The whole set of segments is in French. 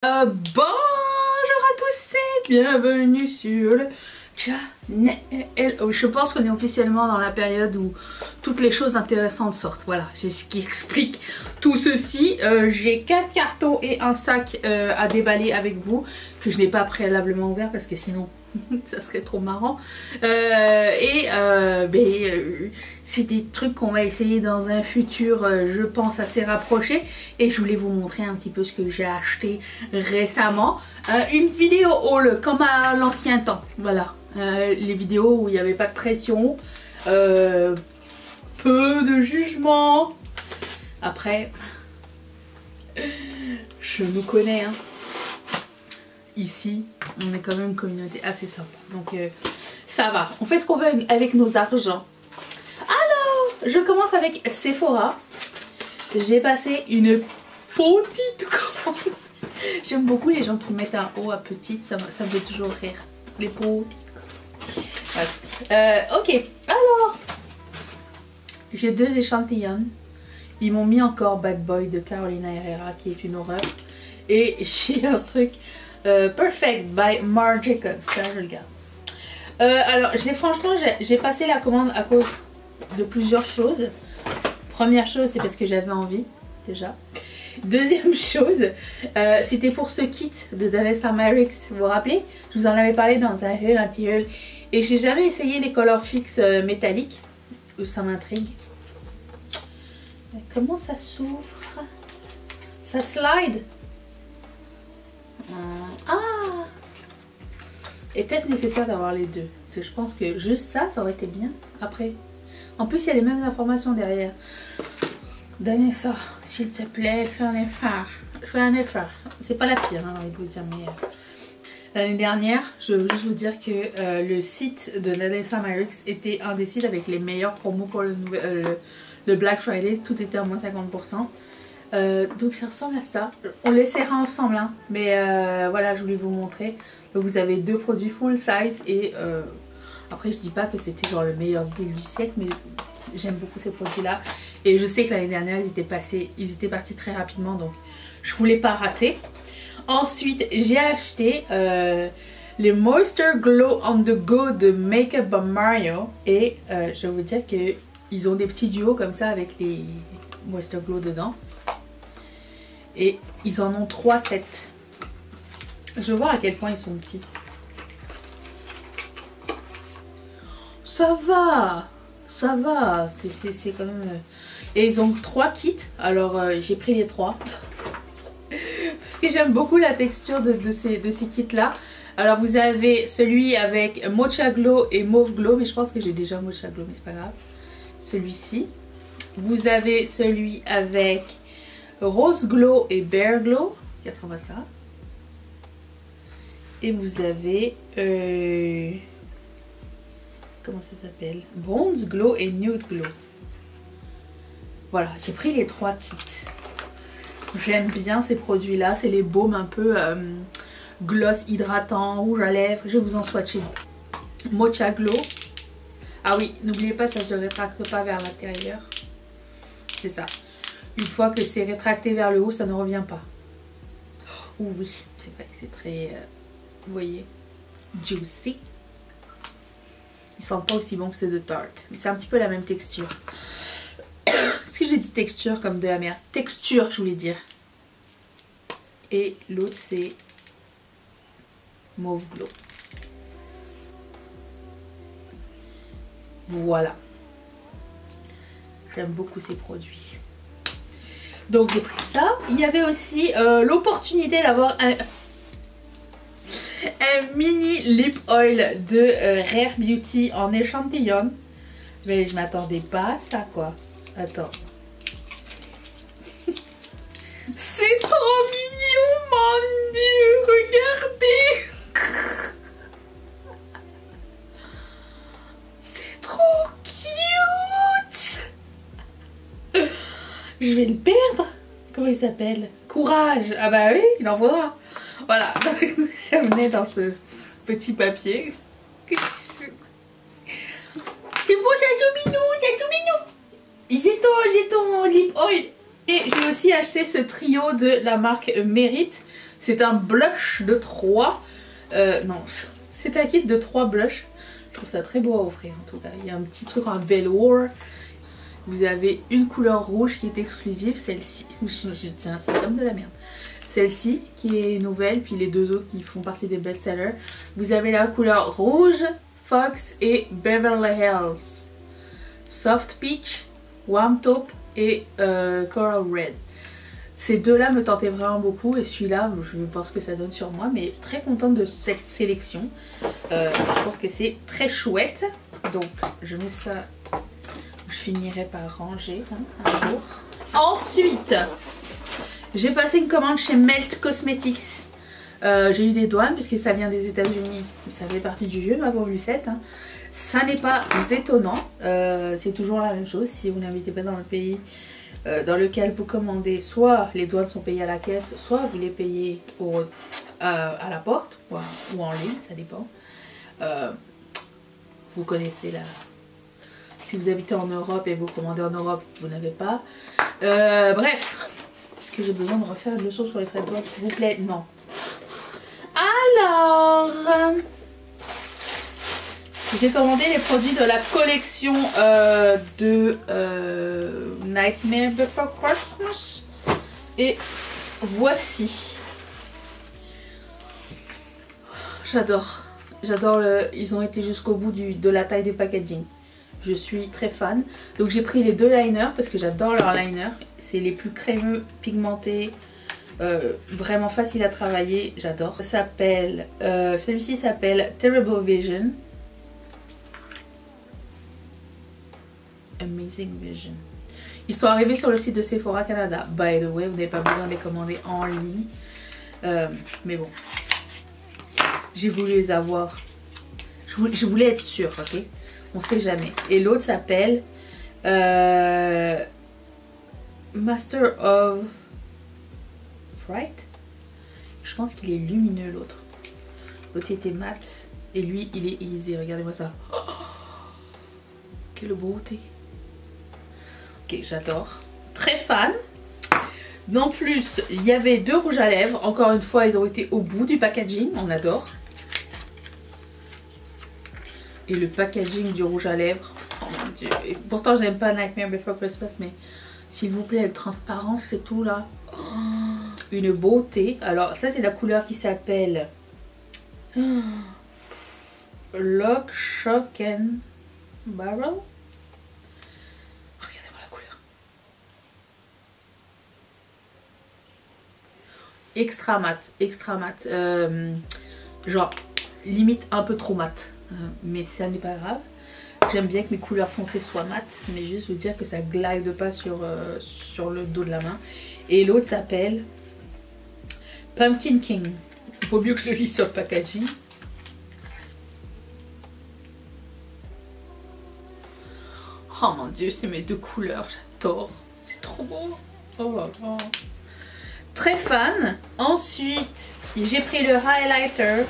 Bonjour à tous et bienvenue sur le channel. Je pense qu'on est officiellement dans la période où toutes les choses intéressantes sortent. Voilà, c'est ce qui explique tout ceci. J'ai 4 cartons et un sac à déballer avec vous que je n'ai pas préalablement ouvert parce que sinon ça serait trop marrant. C'est des trucs qu'on va essayer dans un futur, je pense, assez rapproché. Et je voulais vous montrer un petit peu ce que j'ai acheté récemment. Une vidéo haul comme à l'ancien temps. Voilà, les vidéos où il n'y avait pas de pression, peu de jugement. Après, je nous connais, hein. Ici, on est quand même une communauté assez sympa. Donc, ça va. On fait ce qu'on veut avec nos argents. Alors, je commence avec Sephora. J'ai passé une petite commande. J'aime beaucoup les gens qui mettent un O à petite. Ça me fait toujours rire. Les petites. Ouais. Ok. Alors, j'ai 2 échantillons. Ils m'ont mis encore Bad Boy de Carolina Herrera, qui est une horreur. Et j'ai un truc... Perfect by Marc Jacobs, ça je le garde. Alors franchement j'ai passé la commande à cause de plusieurs choses. Première chose, c'est parce que j'avais envie déjà. Deuxième chose, c'était pour ce kit de Danessa Myricks, vous vous rappelez? Je vous en avais parlé dans un haul, anti-haul. Et j'ai jamais essayé les colors fixes métalliques. Ça m'intrigue. Comment ça s'ouvre? Ça slide? Ah! Était-ce nécessaire d'avoir les deux? Parce que je pense que juste ça aurait été bien. Après, en plus il y a les mêmes informations derrière. Donnez ça, s'il te plaît, fais un effort. Fais un effort. C'est pas la pire, hein, j'ai envie de vous dire, mais l'année dernière, je veux juste vous dire que le site de Danessa Myricks était un des sites avec les meilleurs promos pour le Black Friday. Tout était à moins 50%. Donc ça ressemble à ça. On l'essaiera ensemble, hein. Mais voilà, je voulais vous montrer. Donc vous avez 2 produits full size. Et après je dis pas que c'était genre le meilleur deal du siècle, mais j'aime beaucoup ces produits là. Et je sais que l'année dernière ils étaient partis très rapidement, donc je voulais pas rater. Ensuite j'ai acheté les Moisture Glow on the Go de Makeup by Mario. Et je vais vous dire que ils ont des petits duos comme ça avec les Moisture Glow dedans. Et ils en ont 3 sets. Je vais voir à quel point ils sont petits. Ça va. Ça va. C'est quand même... Et ils ont 3 kits. Alors j'ai pris les 3. Parce que j'aime beaucoup la texture de ces kits là. Alors vous avez celui avec Mocha Glow et Mauve Glow. Mais je pense que j'ai déjà Mocha Glow, mais c'est pas grave. Celui-ci. Vous avez celui avec... Rose Glow et Bear Glow, qui ressemble à ça. Et vous avez comment ça s'appelle? Bronze Glow et Nude Glow. Voilà, j'ai pris les 3 kits. J'aime bien ces produits là. C'est les baumes un peu gloss hydratant, rouge à lèvres. Je vais vous en swatcher. Mocha Glow. Ah oui, n'oubliez pas, ça se rétracte pas vers l'intérieur. C'est ça. Une fois que c'est rétracté vers le haut, ça ne revient pas. Oh oui, c'est vrai que c'est très... vous voyez, juicy. Ils sentent pas aussi bon que ceux de Tarte. Mais c'est un petit peu la même texture. Est-ce que j'ai dit texture comme de la merde? Texture, je voulais dire. Et l'autre, c'est Mauve Glow. Voilà. J'aime beaucoup ces produits. Donc j'ai pris ça. Il y avait aussi l'opportunité d'avoir un mini lip oil de Rare Beauty en échantillon. Mais je m'attendais pas à ça, quoi. Attends. C'est trop mignon, mon Dieu. Regardez. C'est trop cute. Je vais le perdre. Comment il s'appelle? Courage. Ah bah oui, il en faudra. Voilà. Ça venait dans ce petit papier. C'est beau, c'est tout mignon, c'est tout mignon. J'ai ton lip oil. Et j'ai aussi acheté ce trio de la marque Merit. C'est un blush de 3. Non, c'est un kit de 3 blushs. Je trouve ça très beau à offrir en tout cas. Il y a un petit truc en velours. Vous avez une couleur rouge qui est exclusive, celle-ci. Tiens, c'est comme de la merde. Celle-ci qui est nouvelle, puis les deux autres qui font partie des best-sellers. Vous avez la couleur rouge, Fox et Beverly Hills. Soft Peach, Warm Taupe et Coral Red. Ces deux-là me tentaient vraiment beaucoup et celui-là, je vais voir ce que ça donne sur moi, mais très contente de cette sélection. Je trouve que c'est très chouette. Donc je mets ça, je finirai par ranger un jour. Ensuite, j'ai passé une commande chez Melt Cosmetics. J'ai eu des douanes puisque ça vient des États-Unis. Ça fait partie du jeu, ma pauvre Lucette. Hein. Ça n'est pas étonnant. C'est toujours la même chose. Si vous n'habitez pas dans le pays dans lequel vous commandez, soit les douanes sont payées à la caisse, soit vous les payez à la porte ou en ligne, ça dépend. Vous connaissez la... Si vous habitez en Europe et vous commandez en Europe, vous n'avez pas. Bref. Est-ce que j'ai besoin de refaire une leçon sur les frais de douane, s'il vous plaît? Non. Alors, j'ai commandé les produits de la collection de Nightmare Before Christmas. Et voici. J'adore. J'adore ils ont été jusqu'au bout de la taille du packaging. Je suis très fan. Donc j'ai pris les deux liners parce que j'adore leurs liners. C'est les plus crémeux, pigmentés, vraiment facile à travailler. J'adore. Ça s'appelle, celui-ci s'appelle Terrible Vision. Amazing Vision. Ils sont arrivés sur le site de Sephora Canada. By the way, vous n'avez pas besoin de les commander en ligne. Mais bon. J'ai voulu les avoir. Je voulais être sûre, ok? On sait jamais. Et l'autre s'appelle Master of Fright. Je pense qu'il est lumineux l'autre. L'autre était mat. Et lui il est easy. Regardez-moi ça. Oh, quelle beauté. Ok, j'adore. Très fan. En plus, il y avait deux rouges à lèvres. Encore une fois, ils ont été au bout du packaging. On adore. Et le packaging du rouge à lèvres, oh mon dieu. Et pourtant j'aime pas Nightmare Before Christmas, mais s'il vous plaît, le transparence c'est tout là. Oh, une beauté. Alors ça c'est la couleur qui s'appelle Lock, Shock and Barrel. Regardez-moi la couleur. Extra mat, extra mat. Genre limite un peu trop mat. Mais ça n'est pas grave. J'aime bien que mes couleurs foncées soient mates, mais juste vous dire que ça glide pas sur le dos de la main. Et l'autre s'appelle Pumpkin King. Il faut mieux que je le lise sur le packaging. Oh mon dieu, c'est mes deux couleurs, j'adore. C'est trop beau. Oh là là. Très fan. Ensuite, j'ai pris le highlighter.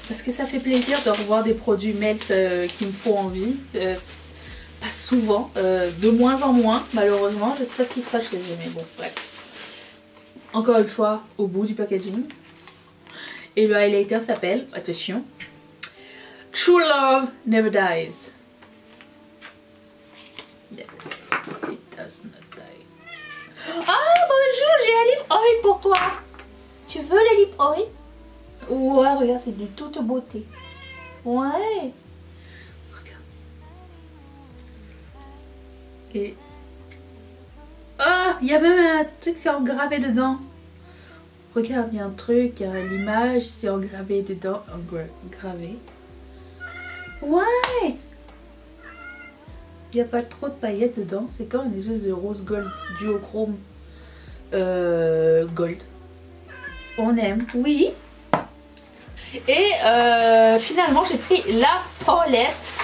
Parce que ça fait plaisir de revoir des produits Melt qui me font envie. Pas souvent, de moins en moins malheureusement. Je sais pas ce qui se passe chez eux, mais bon, bref. Encore une fois, au bout du packaging. Et le highlighter s'appelle, attention, True Love Never Dies. Yes, it does not die. Ah bonjour, j'ai un lip oil pour toi. Tu veux le lip oil? Ouais, regarde, c'est de toute beauté. Ouais. Regarde. Et... ah, il y a même un truc, c'est engravé dedans. Regarde, il y a un truc, l'image, c'est engravé dedans. Gravé. Ouais. Il n'y a pas trop de paillettes dedans. C'est comme une espèce de rose gold duochrome gold. On aime, oui. Et finalement j'ai pris la palette.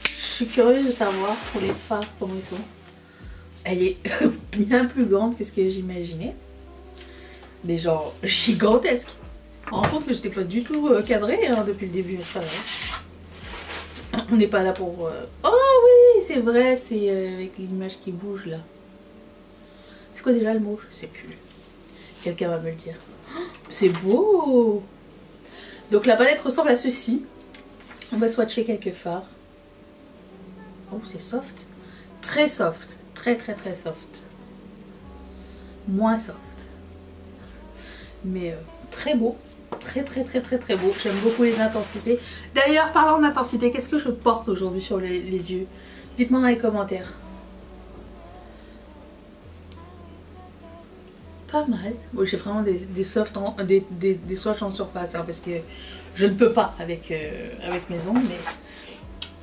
Je suis curieuse de savoir pour les fards comment ils sont. Elle est bien plus grande que ce que j'imaginais. Mais genre gigantesque. En compte que j'étais pas du tout cadrée hein, depuis le début. On n'est pas là pour... oh oui c'est vrai, c'est avec l'image qui bouge là. C'est quoi déjà le mot? Je sais plus. Quelqu'un va me le dire. Oh, c'est beau! Donc la palette ressemble à ceci. On va swatcher quelques fards. Oh, c'est soft. Très soft. Très soft. Moins soft. Mais très beau. Très beau. J'aime beaucoup les intensités. D'ailleurs, parlant d'intensité, qu'est-ce que je porte aujourd'hui sur les yeux? Dites-moi dans les commentaires. Pas mal. Bon, j'ai vraiment des swatchs en surface hein, parce que je ne peux pas avec mes ongles. Mais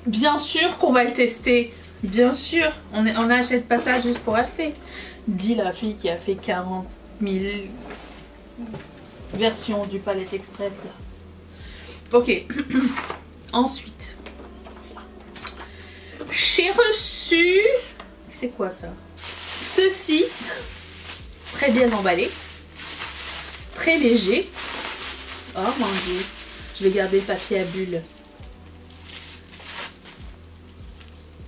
bien sûr qu'on va le tester. Bien sûr. On n'achète pas ça juste pour acheter. Dit la fille qui a fait 40 000 versions du Palette Express. Là. Ok. Ensuite. J'ai reçu... C'est quoi ça? Ceci. Très bien emballé. Très léger. Oh mon dieu. Je vais garder le papier à bulles.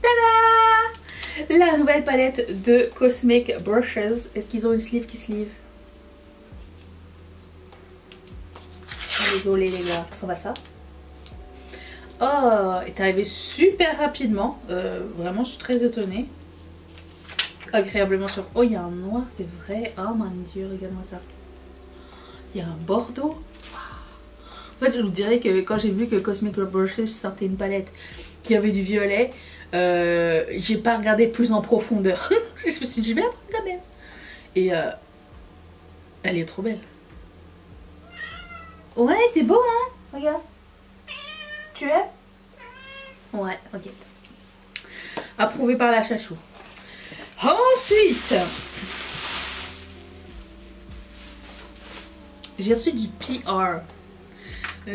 Tada! La nouvelle palette de Cosmic Brushes. Est-ce qu'ils ont une sleeve qui sleeve? Désolé les gars. Ça va ça? Oh, est arrivé super rapidement. Vraiment, je suis très étonnée. Agréablement sur... Oh, il y a un noir, c'est vrai. Oh mon dieu, regarde-moi ça. Il y a un bordeaux. En fait, je vous dirais que quand j'ai vu que Cosmic Brushes sortait une palette qui avait du violet, j'ai pas regardé plus en profondeur. Je me suis dit, je vais la prendre quand même. Et elle est trop belle. Ouais, c'est beau, hein? Regarde. Tu aimes? Ouais, ok. Approuvé par la chachou. Ensuite, j'ai reçu du PR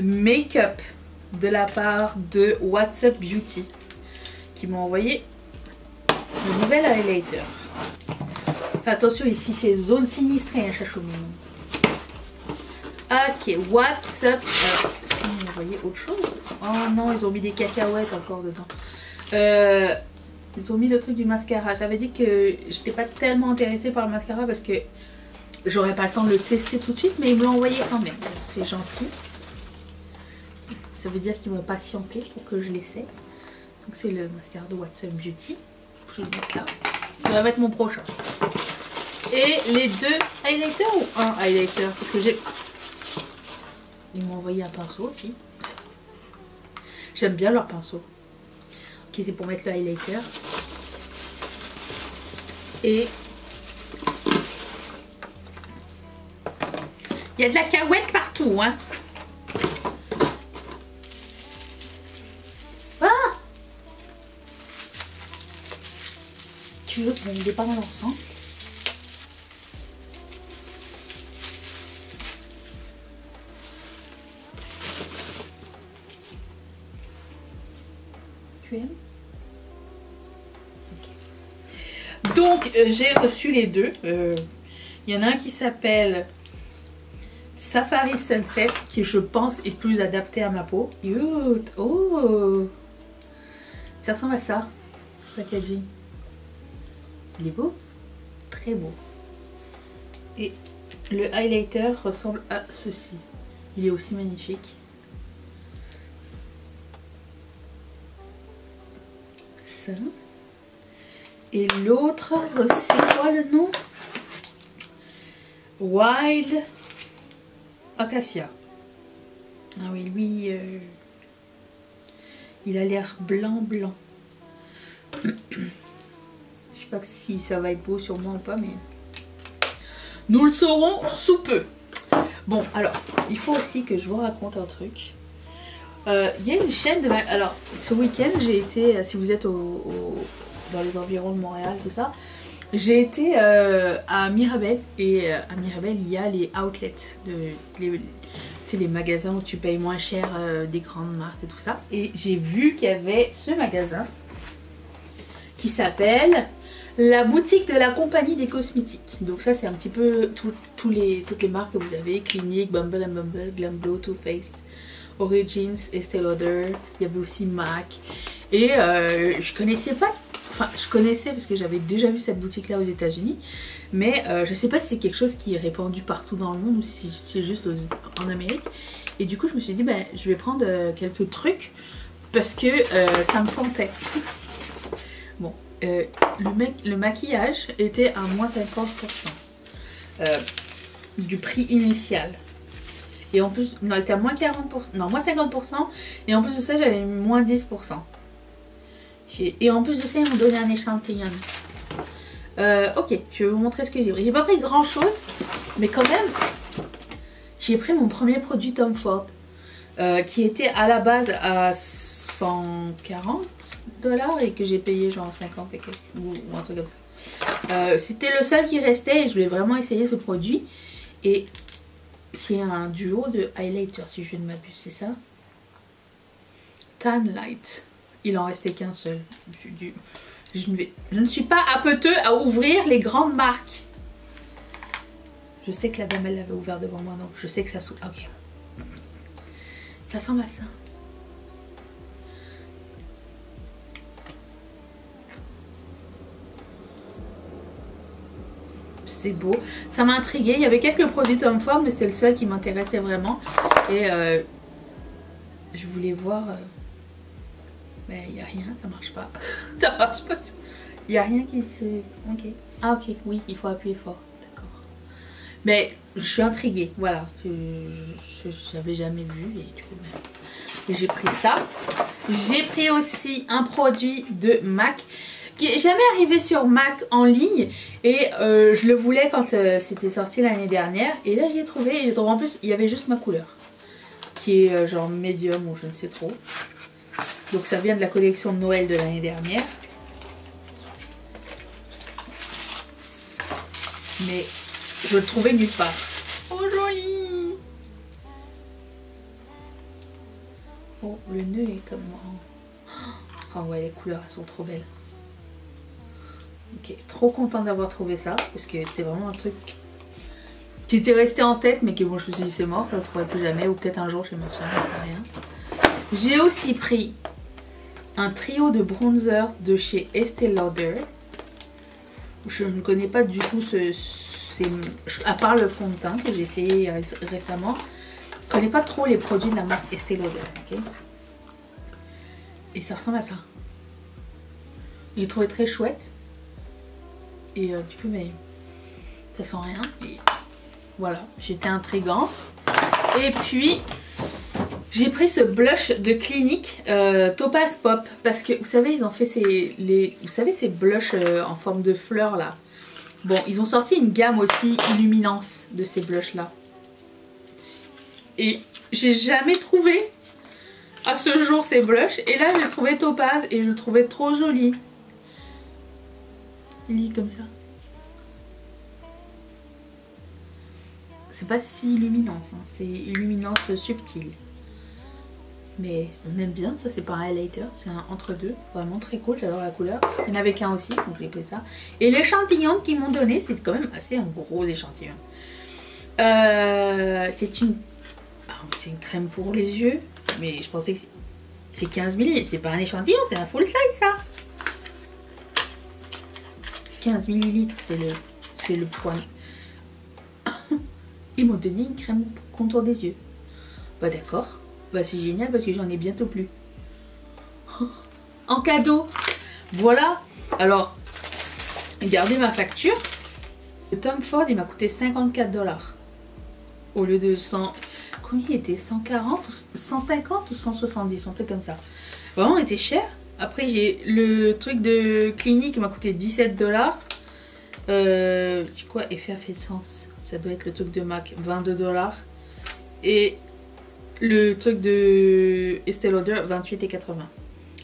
make-up de la part de What's Up Beauty qui m'ont envoyé le nouvel highlighter. Attention ici, c'est zone sinistrée, hein, chachou mignon. Ok, What's Up. Est-ce qu'ils m'ont envoyé autre chose? Oh non, ils ont mis des cacahuètes encore dedans. Ils ont mis le truc du mascara. J'avais dit que j'étais pas tellement intéressée par le mascara parce que j'aurais pas le temps de le tester tout de suite, mais ils me l'ont envoyé quand même. C'est gentil. Ça veut dire qu'ils vont patienter pour que je l'essaie. Donc c'est le mascara de What's Up Beauty. Je vais le mettre là. Je vais mettre mon prochain. Et les deux highlighters ou un highlighter? Parce que j'ai... Ils m'ont envoyé un pinceau aussi. J'aime bien leur pinceau. Ok, c'est pour mettre le highlighter. Et il y a de la cacahuète partout, hein. Ah! Tu veux qu'on les déparle ensemble? Tu aimes? Ok. Donc j'ai reçu les deux. Il y en a un qui s'appelle Safari Sunset, qui je pense est plus adapté à ma peau. Oh, ça ressemble à ça. Packaging. Il est beau, très beau. Et le highlighter ressemble à ceci. Il est aussi magnifique. Ça. Et l'autre, c'est quoi le nom? Wild Acacia. Ah oui, lui, il a l'air blanc. Je sais pas si ça va être beau sur moi ou pas, mais nous le saurons sous peu. Bon, alors, il faut aussi que je vous raconte un truc. Il y a une chaîne de... Alors, ce week-end, j'ai été, si vous êtes dans les environs de Montréal, tout ça, j'ai été à Mirabel. Et à Mirabel, il y a les outlets, les magasins où tu payes moins cher des grandes marques et tout ça. Et j'ai vu qu'il y avait ce magasin qui s'appelle la boutique de la compagnie des cosmétiques. Donc ça, c'est un petit peu toutes les marques que vous avez. Clinique, Bumble & Bumble, Glam Glow, Too Faced, Origins, Estée Lauder. Il y avait aussi MAC. Et je connaissais pas Enfin, je connaissais parce que j'avais déjà vu cette boutique-là aux États-Unis. Mais je sais pas si c'est quelque chose qui est répandu partout dans le monde ou si c'est juste en Amérique. Et du coup, je me suis dit, ben, je vais prendre quelques trucs parce que ça me tentait. Bon, le maquillage était à moins 50% du prix initial. Et en plus, non, il était à moins 40%, non, moins 50%. Et en plus de ça, j'avais mis moins 10%. Et en plus de ça, ils m'ont donné un échantillon. Ok, je vais vous montrer ce que j'ai pris. J'ai pas pris grand chose, mais quand même, j'ai pris mon premier produit Tom Ford, qui était à la base à 140$ et que j'ai payé genre 50 et quelques, ou un truc comme ça. C'était le seul qui restait et je voulais vraiment essayer ce produit. Et c'est un duo de highlighter si je ne m'abuse, c'est ça? Tan Light. Il en restait qu'un seul. Je ne suis pas apeteux à ouvrir les grandes marques. Je sais que la dame elle l'avait ouvert devant moi, donc je sais que ça s'ouvre. Ok. Ça ressemble à ça. C'est beau. Ça m'a intriguée. Il y avait quelques produits Tom Ford, mais c'était le seul qui m'intéressait vraiment. Et je voulais voir. Mais il n'y a rien, ça marche pas. Ça marche pas. Il n'y a rien qui se... Ok. Ah ok, oui, il faut appuyer fort. D'accord. Mais je suis intriguée, voilà. Je n'avais jamais vu et du coup, j'ai pris ça. J'ai pris aussi un produit de MAC qui n'est jamais arrivé sur MAC en ligne et je le voulais quand c'était sorti l'année dernière. Et là j'ai trouvé, en plus il y avait juste ma couleur qui est genre médium ou je ne sais trop. Donc ça vient de la collection de Noël de l'année dernière. Mais je le trouvais nulle part. Oh joli! Oh le nœud est comme moi. Oh ouais, les couleurs elles sont trop belles. Ok, trop contente d'avoir trouvé ça parce que c'était vraiment un truc qui était resté en tête mais que bon je me suis dit c'est mort, je ne le trouverai plus jamais ou peut-être un jour chez Marchand, je ne sais rien. J'ai aussi pris un trio de bronzer de chez Estée Lauder. Je ne connais pas du tout à part le fond de teint que j'ai essayé récemment. Je ne connais pas trop les produits de la marque Estée Lauder. Okay, et ça ressemble à ça. Je l'ai trouvé très chouette. Et du coup, mais ça sent rien. Et voilà, j'étais intrigante. Et puis, j'ai pris ce blush de Clinique Topaz Pop. Parce que, vous savez, ils ont fait ces blushs en forme de fleurs là. Bon, ils ont sorti une gamme aussi Illuminance de ces blushs là. Et j'ai jamais trouvé à ce jour ces blushs. Et là, j'ai trouvé Topaz et je le trouvais trop joli. Il est comme ça. C'est pas si Illuminance, hein. C'est Illuminance subtile. Mais on aime bien, ça c'est pas un highlighter, c'est un entre-deux. Vraiment très cool, j'adore la couleur. Il y en avait qu'un aussi, donc j'ai pris ça. Et l'échantillon qu'ils m'ont donné, c'est quand même assez un gros échantillon. C'est une crème pour les yeux, mais je pensais que c'est 15 ml. C'est pas un échantillon, c'est un full size ça. 15 ml, c'est le poids. Ils m'ont donné une crème contour des yeux. Bah d'accord. Bah c'est génial parce que j'en ai bientôt plus. En cadeau. Voilà. Alors, regardez ma facture. Le Tom Ford, il m'a coûté 54$. Au lieu de 100... Combien il était? 140 ou 150 ou 170, un truc comme ça. Vraiment, il était cher. Après, j'ai le truc de Clinique qui m'a coûté 17$. C'est quoi? Effervescence. Ça doit être le truc de MAC. 22$. Et le truc de Estée Lauder, 28,80$.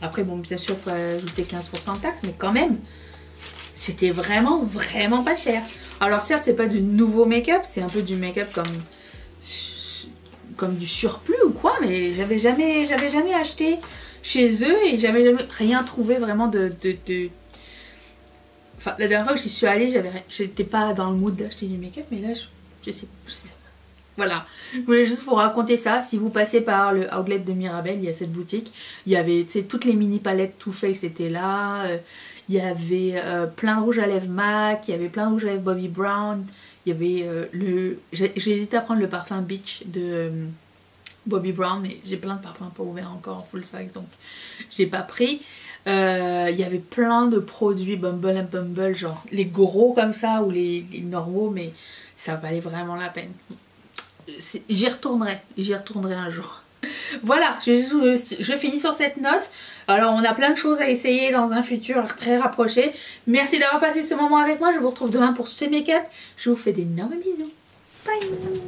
Après, bon, bien sûr, il faut ajouter 15% de taxes, mais quand même, c'était vraiment, vraiment pas cher. Alors, certes, c'est pas du nouveau make-up, c'est un peu du make-up comme du surplus ou quoi, mais j'avais jamais acheté chez eux et j'avais jamais rien trouvé vraiment de... Enfin, la dernière fois que j'y suis allée, j'étais pas dans le mood d'acheter du make-up, mais là, je sais pas. Voilà, je voulais juste vous raconter ça. Si vous passez par le outlet de Mirabel, il y a cette boutique. Il y avait toutes les mini palettes Too Faced, c'était là. Il y avait plein de rouge à lèvres MAC, il y avait plein de rouge à lèvres Bobbi Brown. Il y avait j'ai hésité à prendre le parfum Beach de Bobbi Brown, mais j'ai plein de parfums pas ouverts encore en full size, donc j'ai pas pris. Il y avait plein de produits Bumble and Bumble, genre les gros comme ça ou les normaux, mais ça valait vraiment la peine. J'y retournerai un jour. Voilà, je finis sur cette note. Alors on a plein de choses à essayer dans un futur très rapproché. Merci d'avoir passé ce moment avec moi. Je vous retrouve demain pour ce make-up. Je vous fais d'énormes bisous. Bye.